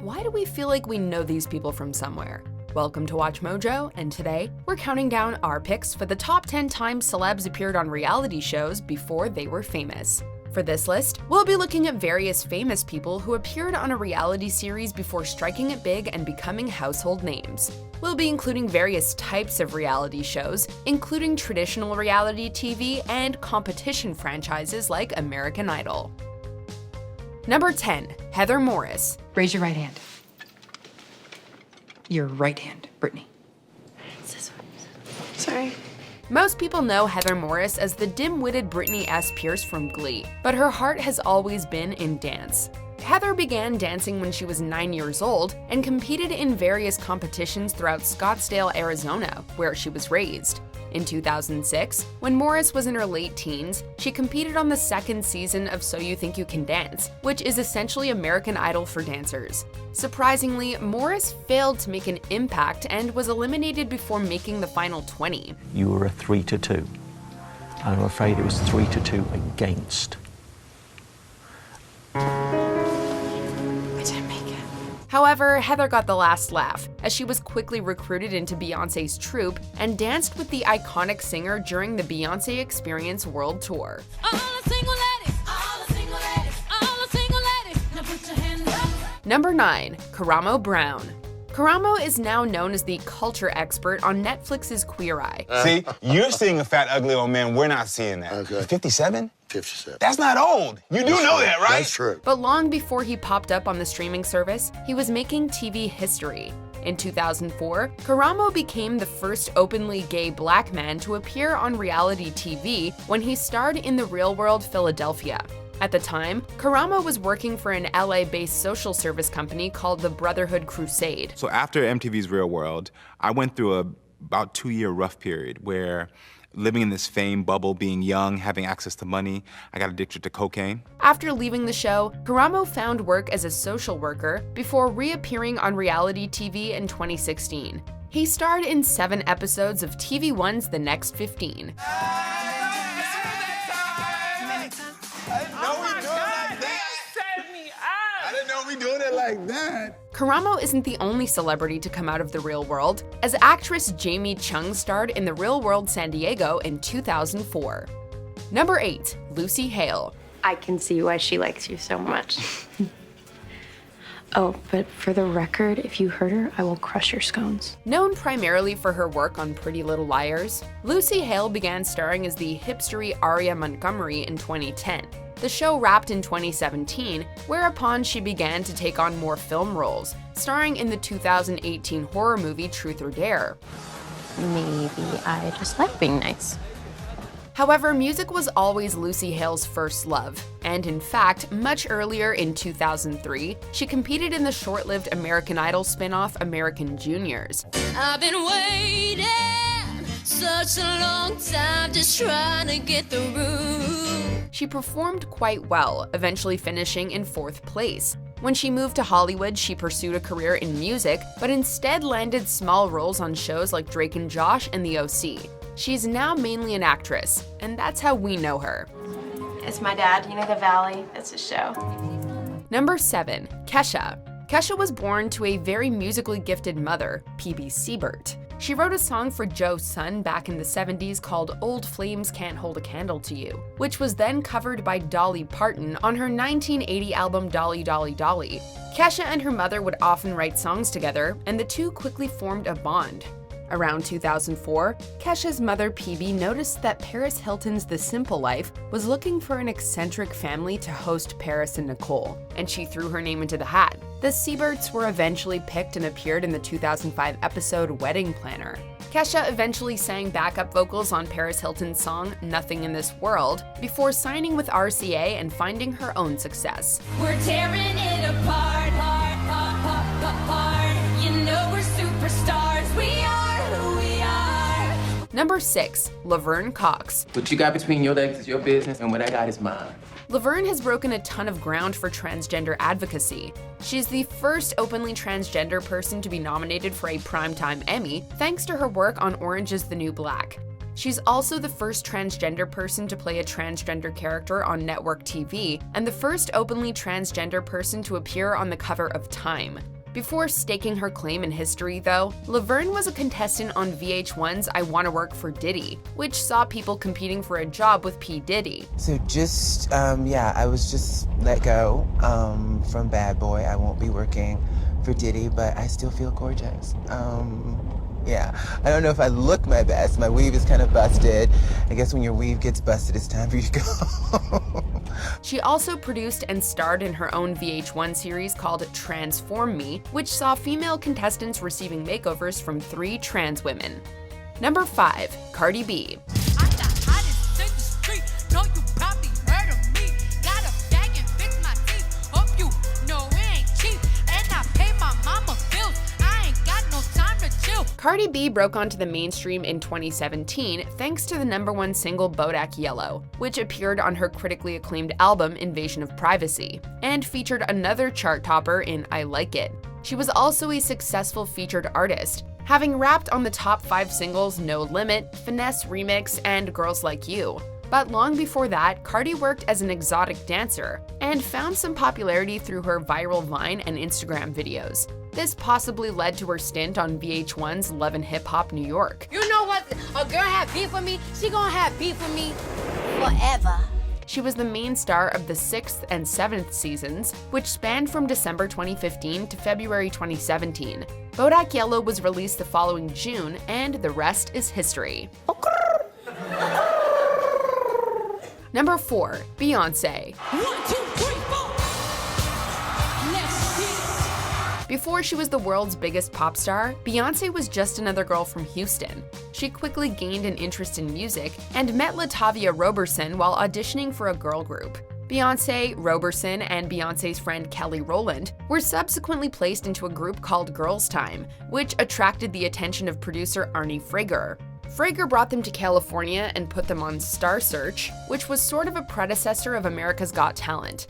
why do we feel like we know these people from somewhere? Welcome to Watch Mojo, and today we're counting down our picks for the top 10 times celebs appeared on reality shows before they were famous. For this list, we'll be looking at various famous people who appeared on a reality series before striking it big and becoming household names. We'll be including various types of reality shows, including traditional reality TV and competition franchises like American Idol. Number 10, Heather Morris. Raise your right hand. Your right hand, Brittany. It's this one. Sorry. Most people know Heather Morris as the dim-witted Brittany S. Pierce from Glee, but her heart has always been in dance. Heather began dancing when she was 9 years old and competed in various competitions throughout Scottsdale, Arizona, where she was raised. In 2006, when Morris was in her late teens, she competed on the second season of So You Think You Can Dance, which is essentially American Idol for dancers. Surprisingly, Morris failed to make an impact and was eliminated before making the final 20. You were a 3-2. I'm afraid it was 3-2 against. However, Heather got the last laugh, as she was quickly recruited into Beyoncé's troupe and danced with the iconic singer during the Beyoncé Experience World Tour. Number 9, Kurama Brown. Kurama is now known as the culture expert on Netflix's Queer Eye. See, you're seeing a fat, ugly old man. We're not seeing that. Okay. 57? 57. That's not old. You do know that, right? That's true. But long before he popped up on the streaming service, he was making TV history. In 2004, Kurama became the first openly gay black man to appear on reality TV when he starred in The Real World Philadelphia. At the time, Kurama was working for an LA-based social service company called the Brotherhood Crusade. So after MTV's Real World, I went through about 2-year rough period where living in this fame bubble, being young, having access to money, I got addicted to cocaine. After leaving the show, Kurama found work as a social worker before reappearing on reality TV in 2016. He starred in 7 episodes of TV One's The Next 15. Doing it like that. Kurama isn't the only celebrity to come out of the real world, as actress Jamie Chung starred in The Real World San Diego in 2004. Number 8, Lucy Hale. I can see why she likes you so much. Oh, but for the record, if you hurt her, I will crush your scones. Known primarily for her work on Pretty Little Liars, Lucy Hale began starring as the hipstery Aria Montgomery in 2010. The show wrapped in 2017, whereupon she began to take on more film roles, starring in the 2018 horror movie Truth or Dare. Maybe I just like being nice. However, music was always Lucy Hale's first love, and in fact, much earlier in 2003, she competed in the short-lived American Idol spin-off American Juniors. I've been waiting such a long time just trying to get through. She performed quite well, eventually finishing in 4th place. When she moved to Hollywood, she pursued a career in music, but instead landed small roles on shows like Drake and Josh and The OC. She's now mainly an actress, and that's how we know her. It's my dad, you know, The Valley. That's his show. Number 7, Kesha. Kesha was born to a very musically gifted mother, P.B. Siebert. She wrote a song for Joe's son back in the 70s called Old Flames Can't Hold a Candle to You, which was then covered by Dolly Parton on her 1980 album Dolly Dolly Dolly. Kesha and her mother would often write songs together, and the two quickly formed a bond. Around 2004, Kesha's mother PB noticed that Paris Hilton's The Simple Life was looking for an eccentric family to host Paris and Nicole, and she threw her name into the hat. The Sieberts were eventually picked and appeared in the 2005 episode Wedding Planner. Kesha eventually sang backup vocals on Paris Hilton's song Nothing in This World before signing with RCA and finding her own success. We're tearing it apart, apart. You know we're superstars. We are who we are. Number 6, Laverne Cox. What you got between your legs is your business, and what I got is mine. Laverne has broken a ton of ground for transgender advocacy. She's the first openly transgender person to be nominated for a Primetime Emmy, thanks to her work on Orange is the New Black. She's also the first transgender person to play a transgender character on network TV, and the first openly transgender person to appear on the cover of Time. Before staking her claim in history, though, Laverne was a contestant on VH1's I Wanna Work for Diddy, which saw people competing for a job with P. Diddy. So just, I was just let go from Bad Boy. I won't be working for Diddy, but I still feel gorgeous. I don't know if I look my best. My weave is kind of busted. I guess when your weave gets busted, it's time for you to go. She also produced and starred in her own VH1 series called Transform Me, which saw female contestants receiving makeovers from 3 trans women. Number 5, Cardi B. I'm the hottest in the street. Know you probably heard of me. Got a bag and fix my teeth. Hope you know it ain't cheap. And I pay my mama bills. I ain't got no time to chill. Cardi B broke onto the mainstream in 2017 thanks to the #1 single Bodak Yellow, which appeared on her critically acclaimed album Invasion of Privacy, and featured another chart topper in I Like It. She was also a successful featured artist, having rapped on the top 5 singles No Limit, Finesse Remix, and Girls Like You. But long before that, Cardi worked as an exotic dancer and found some popularity through her viral Vine and Instagram videos. This possibly led to her stint on VH1's Love and Hip Hop New York. You know what? A girl have beef with me. She gonna have beef with me forever. She was the main star of the 6th and 7th seasons, which spanned from December 2015 to February 2017. Bodak Yellow was released the following June, and the rest is history. Number 4, Beyoncé. 1, 2, 3, 4. Let's get. Before she was the world's biggest pop star, Beyoncé was just another girl from Houston. She quickly gained an interest in music and met Latavia Roberson while auditioning for a girl group. Beyoncé, Roberson, and Beyoncé's friend Kelly Rowland were subsequently placed into a group called Girls Time, which attracted the attention of producer Arnie Frager. Frager brought them to California and put them on Star Search, which was sort of a predecessor of America's Got Talent.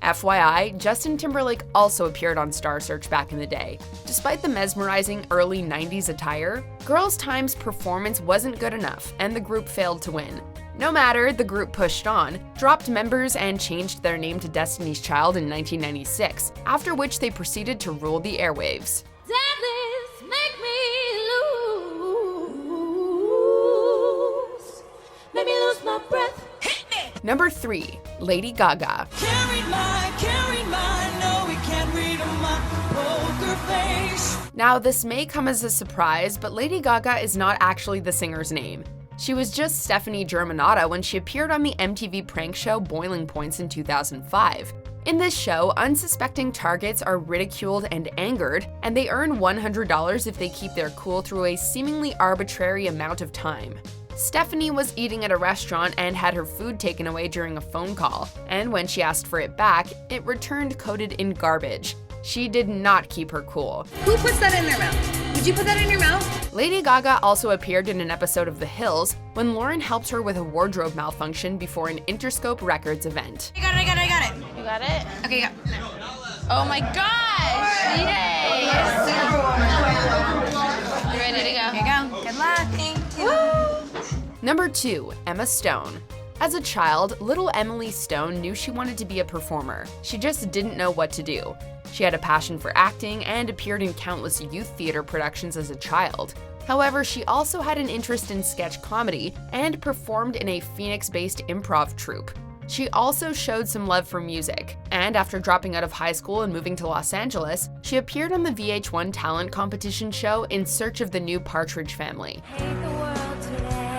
FYI, Justin Timberlake also appeared on Star Search back in the day. Despite the mesmerizing early 90s attire, Girls Time's performance wasn't good enough, and the group failed to win. No matter, the group pushed on, dropped members, and changed their name to Destiny's Child in 1996, after which they proceeded to rule the airwaves. Deadlifts make me lose. Make me lose my breath. Hit me. Number 3, Lady Gaga. Can't read mine. No, we can't read on my poker face. Now, this may come as a surprise, but Lady Gaga is not actually the singer's name. She was just Stephanie Germanotta when she appeared on the MTV prank show Boiling Points in 2005. In this show, unsuspecting targets are ridiculed and angered, and they earn $100 if they keep their cool through a seemingly arbitrary amount of time. Stephanie was eating at a restaurant and had her food taken away during a phone call, and when she asked for it back, it returned coated in garbage. She did not keep her cool. Who puts that in their mouth? Did you put that in your mouth? Lady Gaga also appeared in an episode of The Hills when Lauren helped her with a wardrobe malfunction before an Interscope Records event. I got it. You got it? Okay, yeah. Oh my gosh! Yay! You ready to go? Here you go. Good luck. Thank you. Number 2, Emma Stone. As a child, little Emily Stone knew she wanted to be a performer. She just didn't know what to do. She had a passion for acting and appeared in countless youth theater productions as a child. However, she also had an interest in sketch comedy and performed in a Phoenix-based improv troupe. She also showed some love for music, and after dropping out of high school and moving to Los Angeles, she appeared on the VH1 talent competition show In Search of the New Partridge Family. Hate the world today.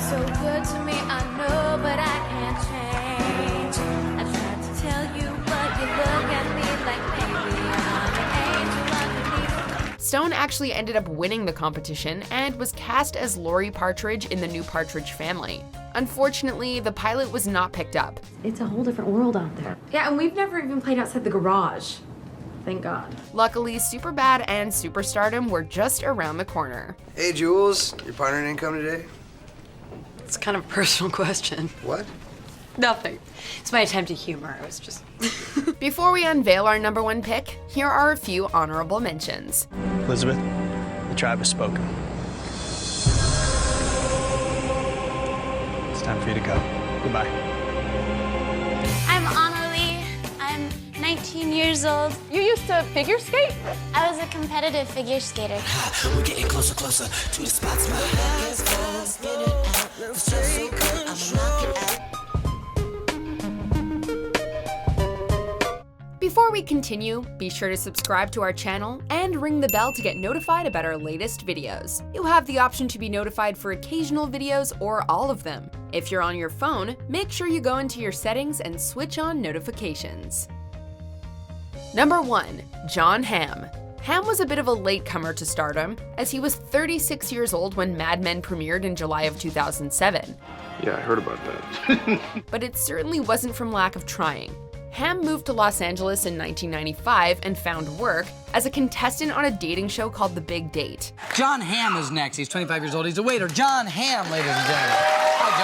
So good to me, I know, but I can't change. I tried to tell you, but you look at me like maybe I'm an angel underneath. Stone actually ended up winning the competition and was cast as Lori Partridge in The New Partridge Family. Unfortunately, the pilot was not picked up. It's a whole different world out there. Yeah, and we've never even played outside the garage. Thank God. Luckily, Superbad and Superstardom were just around the corner. Hey, Jules, your partner didn't come today? It's kind of a personal question. What? Nothing. It's my attempt at humor. It was just... Before we unveil our number 1 pick, here are a few honorable mentions. Elizabeth, the tribe has spoken. time for you to go. Goodbye. I'm Annalie. I'm 19 years old. You used to figure skate? I was a competitive figure skater. We're getting closer to the spots. My hands go, spin it out. So good, I'ma knock it out. Before we continue, be sure to subscribe to our channel and ring the bell to get notified about our latest videos. You have the option to be notified for occasional videos or all of them. If you're on your phone, make sure you go into your settings and switch on notifications. Number 1. Jon Hamm. Hamm was a bit of a latecomer to stardom, as he was 36 years old when Mad Men premiered in July of 2007. Yeah, I heard about that. But it certainly wasn't from lack of trying. Hamm moved to Los Angeles in 1995 and found work as a contestant on a dating show called The Big Date. Jon Hamm is next. He's 25 years old. He's a waiter. Jon Hamm, ladies and gentlemen. Hi,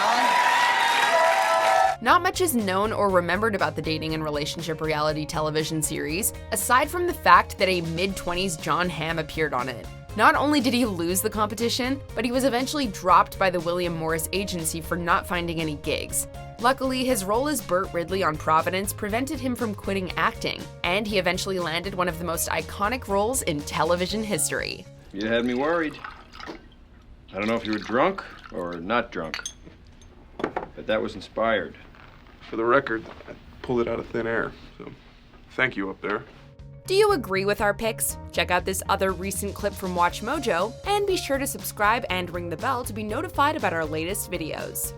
Jon. Not much is known or remembered about the dating and relationship reality television series, aside from the fact that a mid-20s Jon Hamm appeared on it. Not only did he lose the competition, but he was eventually dropped by the William Morris agency for not finding any gigs. Luckily, his role as Burt Ridley on Providence prevented him from quitting acting, and he eventually landed one of the most iconic roles in television history. You had me worried. I don't know if you were drunk or not drunk, but that was inspired. For the record, I pulled it out of thin air, so thank you up there. Do you agree with our picks? Check out this other recent clip from WatchMojo, and be sure to subscribe and ring the bell to be notified about our latest videos.